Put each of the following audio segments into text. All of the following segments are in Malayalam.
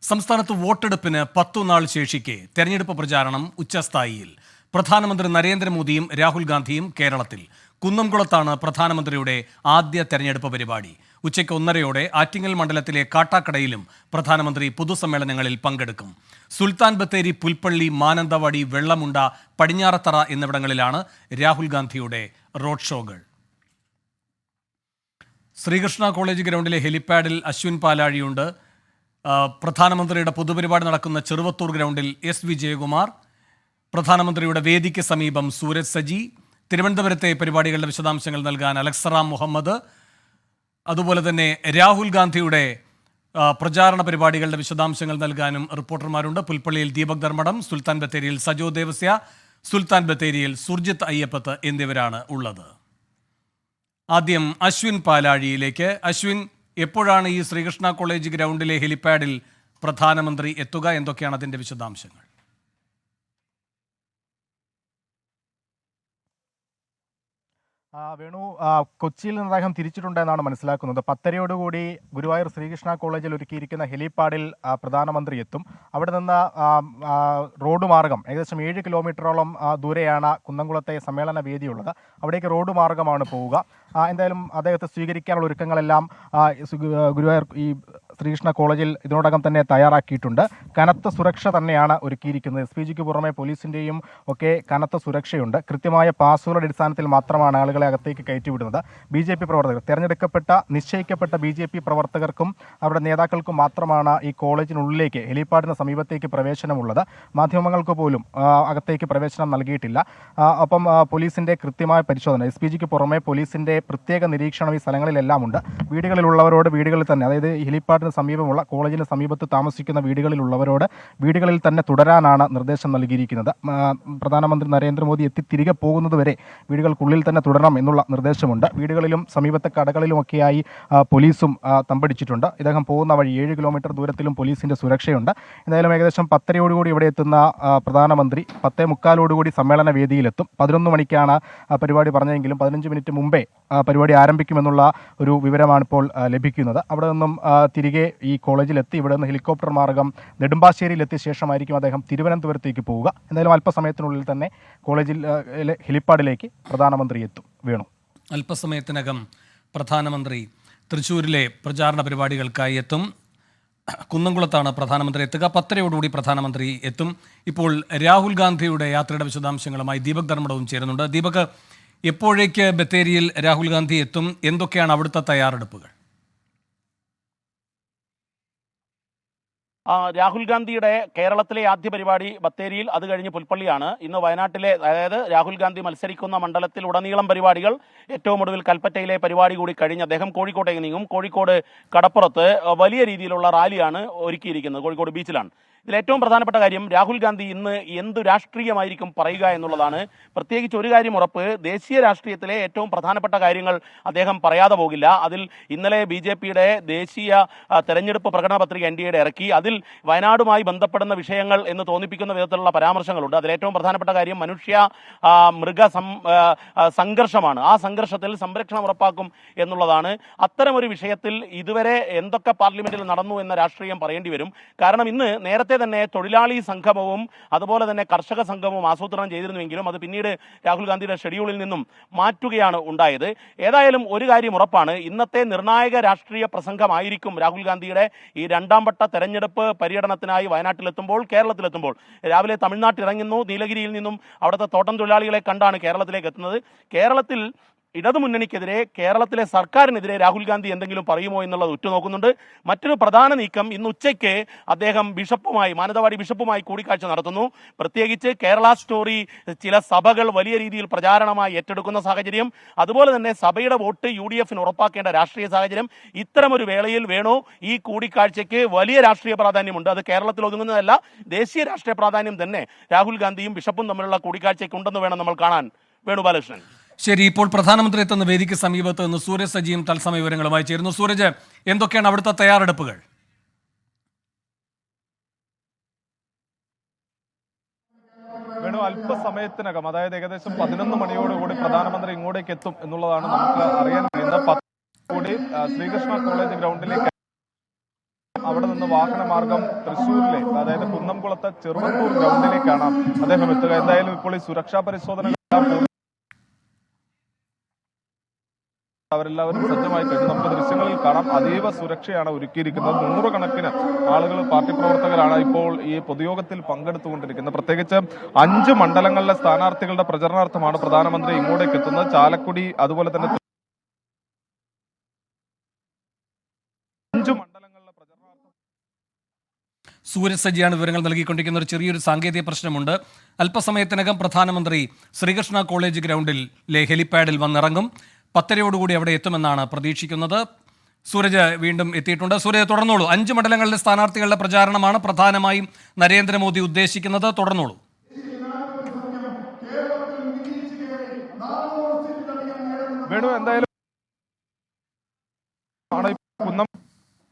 സംസ്ഥാനത്ത് വോട്ടെടുപ്പിന് 10 നാൾ ശേഷിക്കെ തെരഞ്ഞെടുപ്പ് പ്രചാരണം ഉച്ചസ്ഥായിയിൽ. പ്രധാനമന്ത്രി നരേന്ദ്രമോദിയും രാഹുൽ ഗാന്ധിയും കേരളത്തിൽ. കുന്നംകുളത്താണ് പ്രധാനമന്ത്രിയുടെ ആദ്യ തെരഞ്ഞെടുപ്പ് പരിപാടി. ഉച്ചയ്ക്ക് 1:30 ആറ്റിങ്ങൽ മണ്ഡലത്തിലെ കാട്ടാക്കടയിലും പ്രധാനമന്ത്രി പൊതുസമ്മേളനങ്ങളിൽ പങ്കെടുക്കും. സുൽത്താൻ ബത്തേരി, പുൽപ്പള്ളി, മാനന്തവാടി, വെള്ളമുണ്ട, പടിഞ്ഞാറത്തറ എന്നിവിടങ്ങളിലാണ് രാഹുൽ ഗാന്ധിയുടെ റോഡ് ഷോകൾ. ശ്രീകൃഷ്ണ കോളേജ് ഗ്രൗണ്ടിലെ ഹെലിപാഡിൽ അശ്വിൻ പാലാഴിയുണ്ട്. പ്രധാനമന്ത്രിയുടെ പൊതുപരിപാടി നടക്കുന്ന ചെറുവത്തൂർ ഗ്രൗണ്ടിൽ എസ് വിജയകുമാർ, പ്രധാനമന്ത്രിയുടെ വേദിക്ക് സമീപം സൂരജ് സജി, തിരുവനന്തപുരത്തെ പരിപാടികളുടെ വിശദാംശങ്ങൾ നൽകാൻ അലക്സറാം മുഹമ്മദ്, അതുപോലെ തന്നെ രാഹുൽ ഗാന്ധിയുടെ പ്രചാരണ പരിപാടികളുടെ വിശദാംശങ്ങൾ നൽകാനും റിപ്പോർട്ടർമാരുണ്ട്. പുൽപ്പള്ളിയിൽ ദീപക് ധർമ്മടം, സുൽത്താൻ ബത്തേരിയിൽ സജോ ദേവസ്യ, സുൽത്താൻ ബത്തേരിയിൽ സുർജിത്ത് അയ്യപ്പത്ത് എന്നിവരാണ് ഉള്ളത്. ആദ്യം അശ്വിൻ പാലാഴിയിലേക്ക്. അശ്വിൻ, എപ്പോഴാണ് ഈ ശ്രീകൃഷ്ണ കോളേജ് ഗ്രൗണ്ടിലെ ഹെലിപാഡിൽ പ്രധാനമന്ത്രി എത്തുക? എന്തൊക്കെയാണ് അതിന്റെ വിശദാംശങ്ങൾ? വേണു, കൊച്ചിയിൽ നിന്ന് അദ്ദേഹം തിരിച്ചിട്ടുണ്ടെന്നാണ് മനസ്സിലാക്കുന്നത്. 10:30 ഗുരുവായൂർ ശ്രീകൃഷ്ണ കോളേജിൽ ഒരുക്കിയിരിക്കുന്ന ഹെലിപാഡിൽ പ്രധാനമന്ത്രി എത്തും. അവിടെ നിന്ന് റോഡ് മാർഗം ഏകദേശം 7 കിലോമീറ്ററോളം ദൂരെയാണ് കുന്നംകുളത്തെ സമ്മേളന വേദിയുള്ളത്. അവിടേക്ക് റോഡ് മാർഗമാണ് പോവുക. എന്തായാലും അദ്ദേഹത്തെ സ്വീകരിക്കാനുള്ള ഒരുക്കങ്ങളെല്ലാം ഗുരുവായൂർ ഈ ശ്രീകൃഷ്ണ കോളേജിൽ ഇതിനോടകം തന്നെ തയ്യാറാക്കിയിട്ടുണ്ട്. കനത്ത സുരക്ഷ തന്നെയാണ് ഒരുക്കിയിരിക്കുന്നത്. SPGക്ക് പുറമെ പോലീസിൻ്റെയും ഒക്കെ കനത്ത സുരക്ഷയുണ്ട്. കൃത്യമായ പാസുകളുടെ അടിസ്ഥാനത്തിൽ മാത്രമാണ് ആളുകളെ അകത്തേക്ക് കയറ്റിവിടുന്നത്. BJP പ്രവർത്തകർ, തിരഞ്ഞെടുക്കപ്പെട്ട നിശ്ചയിക്കപ്പെട്ട BJP പ്രവർത്തകർക്കും അവരുടെ നേതാക്കൾക്കും മാത്രമാണ് ഈ കോളേജിനുള്ളിലേക്ക്, ഹെലിപാഡിന് സമീപത്തേക്ക് പ്രവേശനമുള്ളത്. മാധ്യമങ്ങൾക്ക് പോലും അകത്തേക്ക് പ്രവേശനം നൽകിയിട്ടില്ല. ഒപ്പം പോലീസിൻ്റെ കൃത്യമായ പരിശോധന, SPGക്ക് പുറമെ പോലീസിൻ്റെ പ്രത്യേക നിരീക്ഷണം ഈ സ്ഥലങ്ങളിലെല്ലാം ഉണ്ട്. വീടുകളിലുള്ളവരോട് വീടുകളിൽ തന്നെ, അതായത് ഹെലിപാഡിന് സമീപമുള്ള കോളേജിന് സമീപത്ത് താമസിക്കുന്ന വീടുകളിലുള്ളവരോട് വീടുകളിൽ തന്നെ തുടരാനാണ് നിർദ്ദേശം നൽകിയിരിക്കുന്നത്. പ്രധാനമന്ത്രി നരേന്ദ്രമോദി എത്തി തിരികെ പോകുന്നതുവരെ വീടുകൾക്കുള്ളിൽ തന്നെ തുടരണം എന്നുള്ള നിർദ്ദേശമുണ്ട്. വീടുകളിലും സമീപത്തെ കടകളിലുമൊക്കെയായി പോലീസും തമ്പടിച്ചിട്ടുണ്ട്. ഇദ്ദേഹം പോകുന്ന വഴി 7 കിലോമീറ്റർ ദൂരത്തിലും പോലീസിൻ്റെ സുരക്ഷയുണ്ട്. എന്തായാലും ഏകദേശം 10:30 ഇവിടെ എത്തുന്ന പ്രധാനമന്ത്രി 10:45 സമ്മേളന വേദിയിലെത്തും. 11 മണിക്കാണ് പരിപാടി പറഞ്ഞതെങ്കിലും 15 മിനിറ്റ് മുമ്പേ പരിപാടി ആരംഭിക്കുമെന്നുള്ള ഒരു വിവരമാണ് ഇപ്പോൾ ലഭിക്കുന്നത്. അവിടെ നിന്നും തിരികെ ഈ കോളേജിലെത്തി ഇവിടെ നിന്ന് ഹെലികോപ്റ്റർ മാർഗം നെടുമ്പാശ്ശേരിയിലെത്തിയ ശേഷമായിരിക്കും അദ്ദേഹം തിരുവനന്തപുരത്തേക്ക് പോവുക. എന്തായാലും അല്പസമയത്തിനുള്ളിൽ തന്നെ കോളേജിൽ ഹെലിപ്പാഡിലേക്ക് പ്രധാനമന്ത്രി എത്തും. വേണു, അല്പസമയത്തിനകം പ്രധാനമന്ത്രി തൃശ്ശൂരിലെ പ്രചാരണ പരിപാടികൾക്കായി എത്തും. കുന്നംകുളത്താണ് പ്രധാനമന്ത്രി എത്തുക. 10:30 പ്രധാനമന്ത്രി എത്തും. ഇപ്പോൾ രാഹുൽ ഗാന്ധിയുടെ യാത്രയുടെ വിശദാംശങ്ങളുമായി ദീപക് ധർമ്മടവും ചേരുന്നുണ്ട്. ദീപക്, എപ്പോഴേക്ക് ബത്തേരിയിൽ രാഹുൽ ഗാന്ധി എത്തും? എന്തൊക്കെയാണ് അവിടുത്തെ തയ്യാറെടുപ്പുകൾ? രാഹുൽ ഗാന്ധിയുടെ കേരളത്തിലെ ആദ്യ പരിപാടി ബത്തേരിയിൽ, അത് കഴിഞ്ഞ് പുൽപ്പള്ളിയാണ്. ഇന്ന് വയനാട്ടിലെ, അതായത് രാഹുൽ ഗാന്ധി മത്സരിക്കുന്ന മണ്ഡലത്തിൽ ഉടനീളം പരിപാടികൾ. ഏറ്റവും ഒടുവിൽ കൽപ്പറ്റയിലെ പരിപാടി കൂടി കഴിഞ്ഞ് അദ്ദേഹം കോഴിക്കോട്ടേക്ക് നീങ്ങും. കോഴിക്കോട് കടപ്പുറത്ത് വലിയ രീതിയിലുള്ള റാലിയാണ് ഒരുക്കിയിരിക്കുന്നത്. കോഴിക്കോട് ബീച്ചിലാണ്. ഇതിൽ ഏറ്റവും പ്രധാനപ്പെട്ട കാര്യം, രാഹുൽ ഗാന്ധി ഇന്ന് എന്തു രാഷ്ട്രീയമായിരിക്കും പറയുക എന്നുള്ളതാണ്. പ്രത്യേകിച്ച് ഒരു കാര്യം ഉറപ്പ്, ദേശീയ രാഷ്ട്രീയത്തിലെ ഏറ്റവും പ്രധാനപ്പെട്ട കാര്യങ്ങൾ അദ്ദേഹം പറയാതെ പോകില്ല. അതിൽ ഇന്നലെ BJPയുടെ ദേശീയ തെരഞ്ഞെടുപ്പ് പ്രകടന പത്രിക NDAയുടെ ഇറക്കി. അതിൽ വയനാടുമായി ബന്ധപ്പെടുന്ന വിഷയങ്ങൾ എന്ന് തോന്നിപ്പിക്കുന്ന വിധത്തിലുള്ള പരാമർശങ്ങളുണ്ട്. അതിലേറ്റവും പ്രധാനപ്പെട്ട കാര്യം മനുഷ്യ മൃഗ സംഘർഷമാണ്. ആ സംഘർഷത്തിൽ സംരക്ഷണം ഉറപ്പാക്കും എന്നുള്ളതാണ്. അത്തരമൊരു വിഷയത്തിൽ ഇതുവരെ എന്തൊക്കെ പാർലമെന്റിൽ നടന്നു എന്ന രാഷ്ട്രീയം പറയേണ്ടി വരും. കാരണം ഇന്ന് നേരത്തെ തന്നെ തൊഴിലാളി സംഗമവും അതുപോലെ തന്നെ കർഷക സംഗമവും ആസൂത്രണം ചെയ്തിരുന്നുവെങ്കിലും അത് പിന്നീട് രാഹുൽ ഗാന്ധിയുടെ ഷെഡ്യൂളിൽ നിന്നും മാറ്റുകയാണ് ഉണ്ടായത്. ഏതായാലും ഒരു കാര്യം ഉറപ്പാണ്, ഇന്നത്തെ നിർണായക രാഷ്ട്രീയ പ്രസംഗമായിരിക്കും രാഹുൽ ഗാന്ധിയുടെ ഈ 2ാം വട്ട തെരഞ്ഞെടുപ്പ് പര്യടനത്തിനായി വയനാട്ടിലെത്തുമ്പോൾ, കേരളത്തിലെത്തുമ്പോൾ. രാവിലെ തമിഴ്നാട്ടിൽ ഇറങ്ങുന്നു. നീലഗിരിയിൽ നിന്നും അവിടുത്തെ തോട്ടം തൊഴിലാളികളെ കണ്ടാണ് കേരളത്തിലേക്ക് എത്തുന്നത്. കേരളത്തിൽ ഇടതുമുന്നണിക്കെതിരെ, കേരളത്തിലെ സർക്കാരിനെതിരെ രാഹുൽ ഗാന്ധി എന്തെങ്കിലും പറയുമോ എന്നുള്ളത് ഉറ്റുനോക്കുന്നുണ്ട്. മറ്റൊരു പ്രധാന നീക്കം, ഇന്ന് ഉച്ചയ്ക്ക് അദ്ദേഹം മാനന്തവാടി ബിഷപ്പുമായി കൂടിക്കാഴ്ച നടത്തുന്നു. പ്രത്യേകിച്ച് കേരള സ്റ്റോറി ചില സഭകൾ വലിയ രീതിയിൽ പ്രചാരണമായി ഏറ്റെടുക്കുന്ന സാഹചര്യം, അതുപോലെ തന്നെ സഭയുടെ വോട്ട് UDFന് ഉറപ്പാക്കേണ്ട രാഷ്ട്രീയ സാഹചര്യം. ഇത്തരമൊരു വേളയിൽ വേണു, ഈ കൂടിക്കാഴ്ചയ്ക്ക് വലിയ രാഷ്ട്രീയ പ്രാധാന്യമുണ്ട്. അത് കേരളത്തിൽ ഒതുങ്ങുന്നതല്ല, ദേശീയ രാഷ്ട്രീയ പ്രാധാന്യം തന്നെ രാഹുൽ ഗാന്ധിയും ബിഷപ്പും തമ്മിലുള്ള കൂടിക്കാഴ്ചയ്ക്ക് ഉണ്ടെന്ന് വേണം നമ്മൾ കാണാൻ. വേണു ബാലകൃഷ്ണൻ. ശരി, ഇപ്പോൾ പ്രധാനമന്ത്രി എത്തുന്ന വേദിക്ക് സമീപത്ത് നിന്ന് സൂരജ് സജിയും തത്സമയ വിവരങ്ങളുമായി ചേരുന്നു. സൂരജ്, എന്തൊക്കെയാണ് അവിടുത്തെ തയ്യാറെടുപ്പുകൾ? വേണു, അല്പസമയത്തിനകം, അതായത് ഏകദേശം 11 മണിയോടുകൂടി പ്രധാനമന്ത്രി ഇങ്ങോട്ടേക്ക് എത്തും എന്നുള്ളതാണ് നമുക്ക് അറിയാൻ കഴിയുന്നത്. 10 കൂടി ശ്രീകൃഷ്ണ കോളേജ് ഗ്രൗണ്ടിലേക്ക് അവിടെ നിന്ന് വാഹനമാർഗം തൃശ്ശൂരിലെ, അതായത് കുന്നംകുളത്തെ ചെറുവത്തൂർ ഗ്രൗണ്ടിലേക്കാണ് അദ്ദേഹം എത്തുക. എന്തായാലും ഇപ്പോൾ ഈ സുരക്ഷാ പരിശോധനകളെല്ലാം അവരെല്ലാവരും സജ്ജമായി കഴിഞ്ഞു. നമുക്ക് ദൃശ്യങ്ങളിൽ കാണാം, അതീവ സുരക്ഷയാണ് ഒരുക്കിയിരിക്കുന്നത്. നൂറുകണക്കിന് ആളുകൾ, പാർട്ടി പ്രവർത്തകരാണ് ഇപ്പോൾ ഈ പൊതുയോഗത്തിൽ പങ്കെടുത്തുകൊണ്ടിരിക്കുന്നത്. പ്രത്യേകിച്ച് 5 മണ്ഡലങ്ങളിലെ സ്ഥാനാർത്ഥികളുടെ പ്രചരണാർത്ഥമാണ് പ്രധാനമന്ത്രി ഇങ്ങോട്ടേക്ക് എത്തുന്നത്. ചാലക്കുടി, അതുപോലെ തന്നെ 5 മണ്ഡലങ്ങളിലെ പ്രചരണാർത്ഥം. സൂരജ് സജിയാണ് വിവരങ്ങൾ നൽകിക്കൊണ്ടിരിക്കുന്ന. ഒരു ചെറിയൊരു സാങ്കേതിക പ്രശ്നമുണ്ട്. അല്പസമയത്തിനകം പ്രധാനമന്ത്രി ശ്രീകൃഷ്ണ കോളേജ് ഗ്രൗണ്ടിലെ ഹെലിപാഡിൽ വന്നിറങ്ങും. 10:30 അവിടെ എത്തുമെന്നാണ് പ്രതീക്ഷിക്കുന്നത്. സൂരജ് വീണ്ടും എത്തിയിട്ടുണ്ട്. സൂരജ് തുടർന്നോളൂ. 5 മണ്ഡലങ്ങളിലെ സ്ഥാനാർത്ഥികളുടെ പ്രചാരണമാണ് പ്രധാനമായും നരേന്ദ്രമോദി ഉദ്ദേശിക്കുന്നത്. തുടർന്നോളൂ. വേണു, എന്തായാലും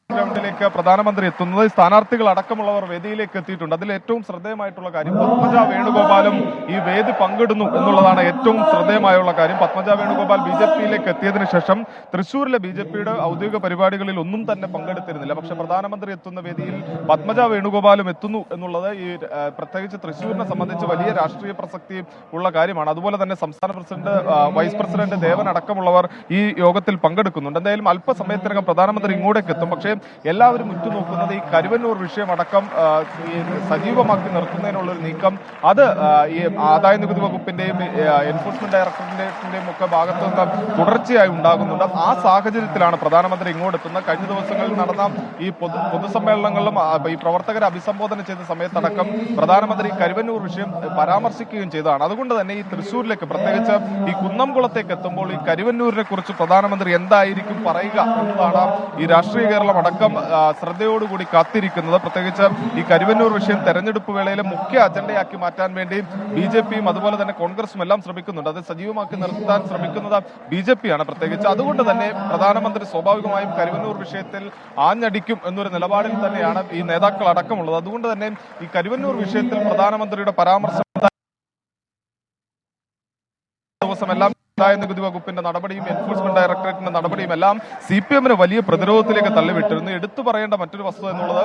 ഗ്രൗണ്ടിലേക്ക് പ്രധാനമന്ത്രി എത്തുന്നത്. സ്ഥാനാർത്ഥികൾ അടക്കമുള്ളവർ വേദിയിലേക്ക് എത്തിയിട്ടുണ്ട്. അതിൽ ഏറ്റവും ശ്രദ്ധേയമായിട്ടുള്ള കാര്യം പത്മജ വേണുഗോപാലും ഈ വേദി പങ്കിടുന്നു എന്നുള്ളതാണ് ഏറ്റവും ശ്രദ്ധേയമായുള്ള കാര്യം. പത്മജ വേണുഗോപാൽ BJPയിലേക്ക് എത്തിയതിനു ശേഷം തൃശ്ശൂരിലെ BJPയുടെ ഔദ്യോഗിക പരിപാടികളിൽ ഒന്നും തന്നെ പങ്കെടുത്തിരുന്നില്ല. പക്ഷെ പ്രധാനമന്ത്രി എത്തുന്ന വേദിയിൽ പത്മജ വേണുഗോപാലും എത്തുന്നു എന്നുള്ളത് ഈ പ്രത്യേകിച്ച് തൃശ്ശൂരിനെ സംബന്ധിച്ച് വലിയ രാഷ്ട്രീയ പ്രസക്തി ഉള്ള കാര്യമാണ്. അതുപോലെ തന്നെ സംസ്ഥാന പ്രസിഡന്റ്, വൈസ് പ്രസിഡന്റ് ദേവൻ അടക്കമുള്ളവർ ഈ യോഗത്തിൽ പങ്കെടുക്കുന്നുണ്ട്. എന്തായാലും അല്പസമയത്തിനകം പ്രധാനമന്ത്രി ഇങ്ങോട്ടേക്ക് എത്തും. പക്ഷേ എല്ലാവരും ഉറ്റുനോക്കുന്നത് ഈ കരുവന്നൂർ വിഷയമടക്കം സജീവമാക്കി നിർത്തുന്നതിനുള്ളൊരു നീക്കം, അത് ഈ ആദായ നികുതി വകുപ്പിന്റെയും എൻഫോഴ്സ്മെന്റ് ഡയറക്ടറേറ്റിന്റെയും ഒക്കെ ഭാഗത്തു നിന്ന് തുടർച്ചയായി ഉണ്ടാകുന്നുണ്ട്. ആ സാഹചര്യത്തിലാണ് പ്രധാനമന്ത്രി ഇങ്ങോട്ടെത്തുന്നത്. കഴിഞ്ഞ ദിവസങ്ങളിൽ നടന്ന ഈ പൊതുസമ്മേളനങ്ങളിലും ഈ പ്രവർത്തകരെ അഭിസംബോധന ചെയ്ത സമയത്തടക്കം പ്രധാനമന്ത്രി കരുവന്നൂർ വിഷയം പരാമർശിക്കുകയും ചെയ്തതാണ്. അതുകൊണ്ട് തന്നെ ഈ തൃശ്ശൂരിലേക്ക്, പ്രത്യേകിച്ച് ഈ കുന്നംകുളത്തേക്ക് എത്തുമ്പോൾ ഈ കരുവന്നൂരിനെ കുറിച്ച് പ്രധാനമന്ത്രി എന്തായിരിക്കും പറയുക എന്നതാണ് ഈ രാഷ്ട്രീയ കേരളം അടക്കം ശ്രദ്ധയോടുകൂടി കാത്തിരിക്കുന്നത്. പ്രത്യേകിച്ച് ഈ കരുവന്നൂർ വിഷയം തെരഞ്ഞെടുപ്പ് വേളയിലെ മുഖ്യ അജണ്ടയാക്കി മാറ്റാൻ വേണ്ടി BJPയും അതുപോലെ തന്നെ കോൺഗ്രസും എല്ലാം ശ്രമിക്കുന്നുണ്ട്. അത് സജീവമാക്കി നിർത്താൻ ശ്രമിക്കുന്നത് BJPയാണ് പ്രത്യേകിച്ച്. അതുകൊണ്ട് തന്നെ പ്രധാനമന്ത്രി സ്വാഭാവികമായും കരുവന്നൂർ വിഷയത്തിൽ ആഞ്ഞടിക്കും എന്നൊരു നിലപാടിൽ തന്നെയാണ് ഈ നേതാക്കൾ അടക്കമുള്ളത്. അതുകൊണ്ട് തന്നെ ഈ കരുവന്നൂർ വിഷയത്തിൽ പ്രധാനമന്ത്രിയുടെ പരാമർശം ദിവസമെല്ലാം ആദായ നികുതി വകുപ്പിന്റെ നടപടിയും എൻഫോഴ്സ്മെന്റ് ഡയറക്ടറേറ്റിന്റെ നടപടിയും എല്ലാം CPMനെ വലിയ പ്രതിരോധത്തിലേക്ക് തള്ളിവിട്ടിരുന്നു. എടുത്തു പറയേണ്ട മറ്റൊരു വസ്തുത എന്നുള്ളത്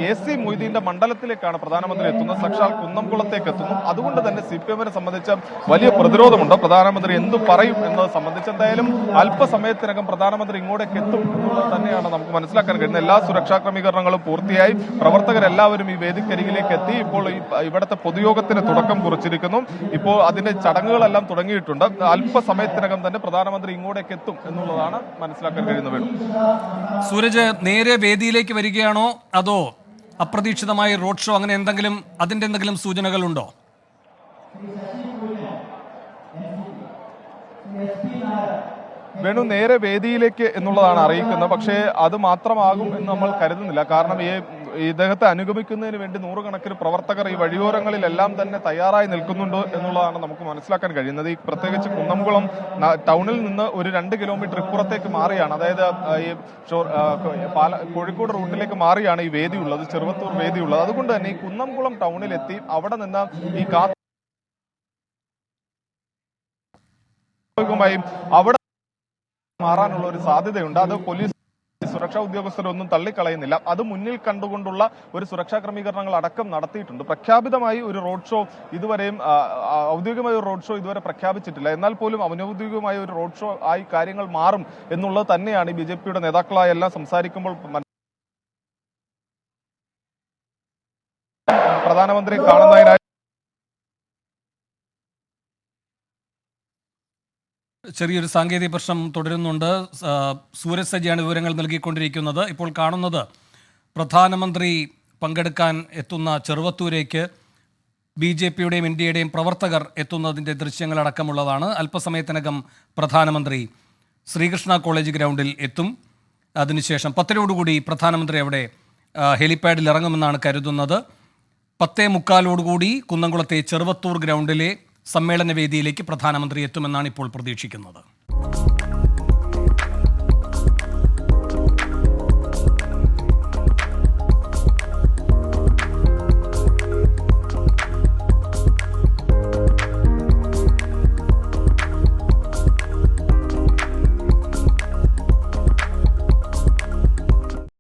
AC മൊയ്തീന്റെ മണ്ഡലത്തിലേക്കാണ് പ്രധാനമന്ത്രി എത്തുന്നത്. സാക്ഷാൽ കുന്നംകുളത്തേക്ക് എത്തുന്നു. അതുകൊണ്ട് തന്നെ CPMനെ സംബന്ധിച്ച് വലിയ പ്രതിരോധമുണ്ട്. പ്രധാനമന്ത്രി എന്തു പറയും എന്നത് സംബന്ധിച്ച്. എന്തായാലും അല്പസമയത്തിനകം പ്രധാനമന്ത്രി ഇങ്ങോട്ടേക്ക് എത്തും എന്നുള്ളത് തന്നെയാണ് നമുക്ക് മനസ്സിലാക്കാൻ കഴിയുന്നത്. എല്ലാ സുരക്ഷാ ക്രമീകരണങ്ങളും പൂർത്തിയായി. പ്രവർത്തകരെല്ലാവരും ഈ വേദിക്കരികിലേക്ക് എത്തി. ഇപ്പോൾ ഇവിടുത്തെ പൊതുയോഗത്തിന് തുടക്കം കുറിച്ചിരിക്കുന്നു. ഇപ്പോൾ അതിന്റെ ചടങ്ങുകളെല്ലാം തുടങ്ങിയിട്ടുണ്ട്. അല്പസമയത്തിനകം തന്നെ പ്രധാനമന്ത്രി ഇങ്ങോട്ടേക്ക് എത്തും എന്നുള്ളതാണ് മനസ്സിലാക്കാൻ കഴിയുന്നത്. വേണം സൂരജ്, നേരെ വേദിയിലേക്ക് വരികയാണോ അതോ അപ്രതീക്ഷിതമായി റോഡ് ഷോ, അങ്ങനെ എന്തെങ്കിലും, അതിന്റെ എന്തെങ്കിലും സൂചനകളുണ്ടോ? വേണു, നേരെ വേദിയിലേക്ക് എന്നുള്ളതാണ് അറിയിക്കുന്നത്. പക്ഷേ അത് മാത്രമാകും എന്ന് നമ്മൾ കരുതുന്നില്ല. കാരണം ഇദ്ദേഹത്തെ അനുഗമിക്കുന്നതിന് വേണ്ടി നൂറുകണക്കിന് പ്രവർത്തകർ ഈ വഴിയോരങ്ങളിലെല്ലാം തന്നെ തയ്യാറായി നിൽക്കുന്നുണ്ട് എന്നുള്ളതാണ് നമുക്ക് മനസ്സിലാക്കാൻ കഴിയുന്നത്. ഈ പ്രത്യേകിച്ച് കുന്നംകുളം ടൗണിൽ നിന്ന് ഒരു 2 കിലോമീറ്റർ ഇപ്പുറത്തേക്ക് മാറിയാണ്, അതായത് ഈ കോഴിക്കോട് റൂട്ടിലേക്ക് മാറിയാണ് ഈ വേദിയുള്ളത്, ചെറുവത്തൂർ വേദിയുള്ളത്. അതുകൊണ്ട് തന്നെ ഈ കുന്നംകുളം ടൗണിലെത്തി അവിടെ നിന്ന് ഈ അവിടെ മാറാനുള്ള ഒരു സാധ്യതയുണ്ട്. അത് പോലീസ്, സുരക്ഷാ ഉദ്യോഗസ്ഥരൊന്നും തള്ളിക്കളയുന്നില്ല. അത് മുന്നിൽ കണ്ടുകൊണ്ടുള്ള ഒരു സുരക്ഷാ ക്രമീകരണങ്ങൾ അടക്കം നടത്തിയിട്ടുണ്ട്. പ്രഖ്യാപിതമായി ഒരു റോഡ് ഷോ ഇതുവരെയും, ഔദ്യോഗികമായ ഒരു റോഡ് ഷോ ഇതുവരെ പ്രഖ്യാപിച്ചിട്ടില്ല. എന്നാൽ പോലും അനൗദ്യോഗികമായ ഒരു റോഡ് ഷോ ആയി കാര്യങ്ങൾ മാറും എന്നുള്ളത് തന്നെയാണ് BJPയുടെ നേതാക്കളായ എല്ലാം സംസാരിക്കുമ്പോൾ പ്രധാനമന്ത്രി കാണുന്നതിനായി. ചെറിയൊരു സാങ്കേതിക പ്രശ്നം തുടരുന്നുണ്ട്. സൂരജ് സജിയാണ് വിവരങ്ങൾ നൽകിക്കൊണ്ടിരിക്കുന്നത്. ഇപ്പോൾ കാണുന്നത് പ്രധാനമന്ത്രി പങ്കെടുക്കാൻ എത്തുന്ന ചെറുവത്തൂരേക്ക് BJPയുടെയും NDAയുടെയും പ്രവർത്തകർ എത്തുന്നതിൻ്റെ ദൃശ്യങ്ങളടക്കമുള്ളതാണ്. അല്പസമയത്തിനകം പ്രധാനമന്ത്രി ശ്രീകൃഷ്ണ കോളേജ് ഗ്രൗണ്ടിൽ എത്തും. അതിനുശേഷം 10:00 പ്രധാനമന്ത്രി അവിടെ ഹെലിപാഡിൽ ഇറങ്ങുമെന്നാണ് കരുതുന്നത്. 10:45 കുന്നംകുളത്തെ ചെറുവത്തൂർ ഗ്രൗണ്ടിലെ സമ്മേളന വേദിയിലേക്ക് പ്രധാനമന്ത്രി എത്തുമെന്നാണ് ഇപ്പോൾ പ്രതീക്ഷിക്കുന്നത്.